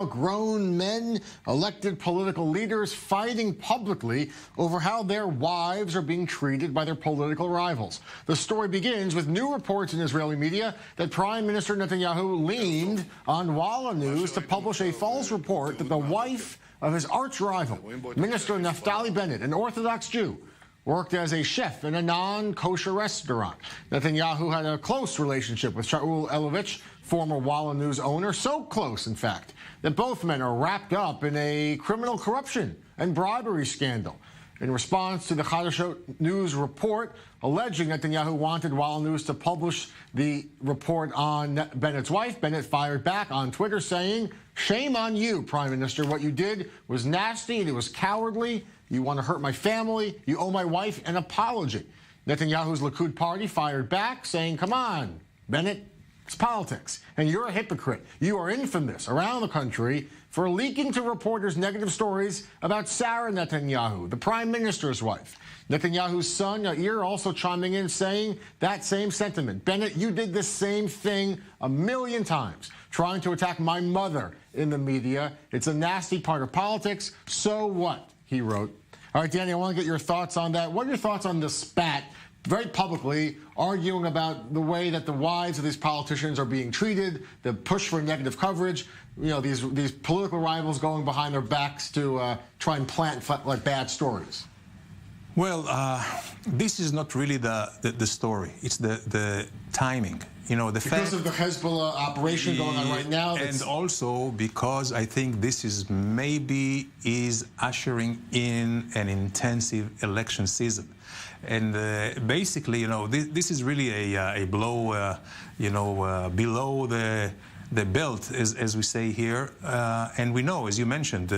Grown men, elected political leaders fighting publicly over how their wives are being treated by their political rivals. The story begins with new reports in Israeli media that Prime Minister Netanyahu leaned on Walla News to publish a false report that the wife of his arch-rival, Minister Naftali Bennett, an Orthodox Jew, worked as a chef in a non-kosher restaurant. Netanyahu had a close relationship with Shaul Elovich, former Walla News owner, so close, in fact, that both men are wrapped up in a criminal corruption and bribery scandal. In response to the Chadashot News report alleging Netanyahu wanted Walla News to publish the report on Bennett's wife, Bennett fired back on Twitter saying, "Shame on you, Prime Minister. What you did was nasty and it was cowardly. You want to hurt my family. You owe my wife an apology." Netanyahu's Likud party fired back saying, "Come on, Bennett. It's politics, and you're a hypocrite. You are infamous around the country for leaking to reporters negative stories about Sarah Netanyahu, the prime minister's wife." Netanyahu's son, Yair, also chiming in, saying that same sentiment. "Bennett, you did the same thing a million times, trying to attack my mother in the media. It's a nasty part of politics. So what?" he wrote. All right, Danny, I want to get your thoughts on that. What are your thoughts on the spat? Very publicly arguing about the way that the wives of these politicians are being treated, the push for negative coverage, you know, these political rivals going behind their backs to try and plant like bad stories. Well, this is not really the story. It's the timing. You know, because of the Hezbollah operation going on right now. And also because I think this is maybe ushering in an intensive election season. And basically, you know, this is really a blow, you know, below the belt, as we say here. And we know, as you mentioned,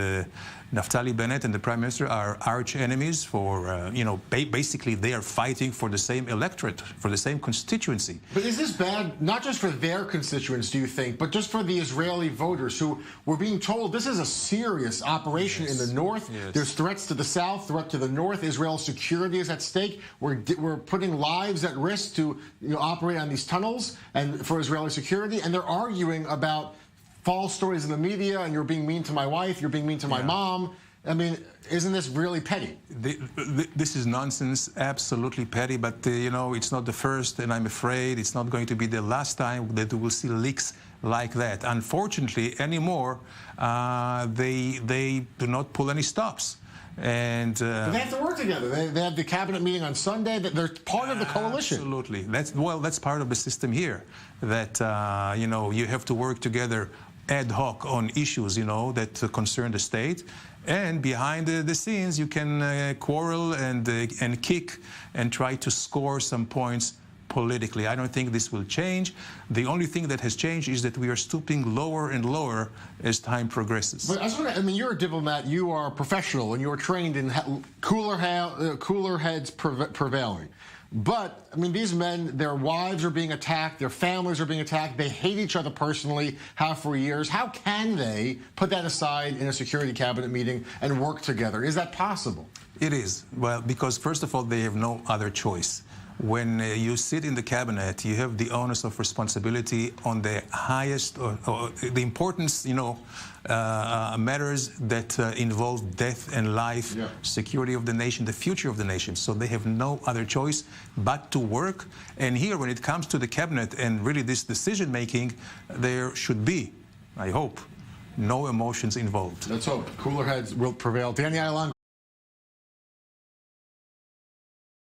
Naftali Bennett and the Prime Minister are arch enemies for, you know, basically they are fighting for the same electorate, for the same constituency. But is this bad, not just for their constituents, do you think, but just for the Israeli voters who were being told this is a serious operation in the north? Yes. There's threats to the south, threat to the north. Israel's security is at stake. We're putting lives at risk to, you know, operate on these tunnels and for Israeli security. And they're arguing about false stories in the media, and you're being mean to my wife, you're being mean to my mom. I mean, isn't this really petty? This is nonsense, absolutely petty, but, you know, it's not the first, and I'm afraid it's not going to be the last time that we will see leaks like that. Unfortunately, anymore, they do not pull any stops. And but they have to work together. They have the cabinet meeting on Sunday. They're part of the coalition. Absolutely. That's part of the system here. That you know, you have to work together ad hoc on issues, you know, that concern the state. And behind the scenes, you can quarrel and kick and try to score some points politically. I don't think this will change. The only thing that has changed is that we are stooping lower and lower as time progresses. But I mean, you're a diplomat, you are a professional, and you're trained in cooler heads prevailing. But, I mean, these men, their wives are being attacked, their families are being attacked, they hate each other personally, have for years. How can they put that aside in a security cabinet meeting and work together? Is that possible? It is. Well, because first of all, they have no other choice. When you sit in the cabinet, you have the onus of responsibility on the highest, or the importance, you know, matters that involve death and life, security of the nation, the future of the nation. So they have no other choice but to work. And here, when it comes to the cabinet and really this decision-making, there should be, I hope, no emotions involved. Let's hope cooler heads will prevail. Danny Ayalon.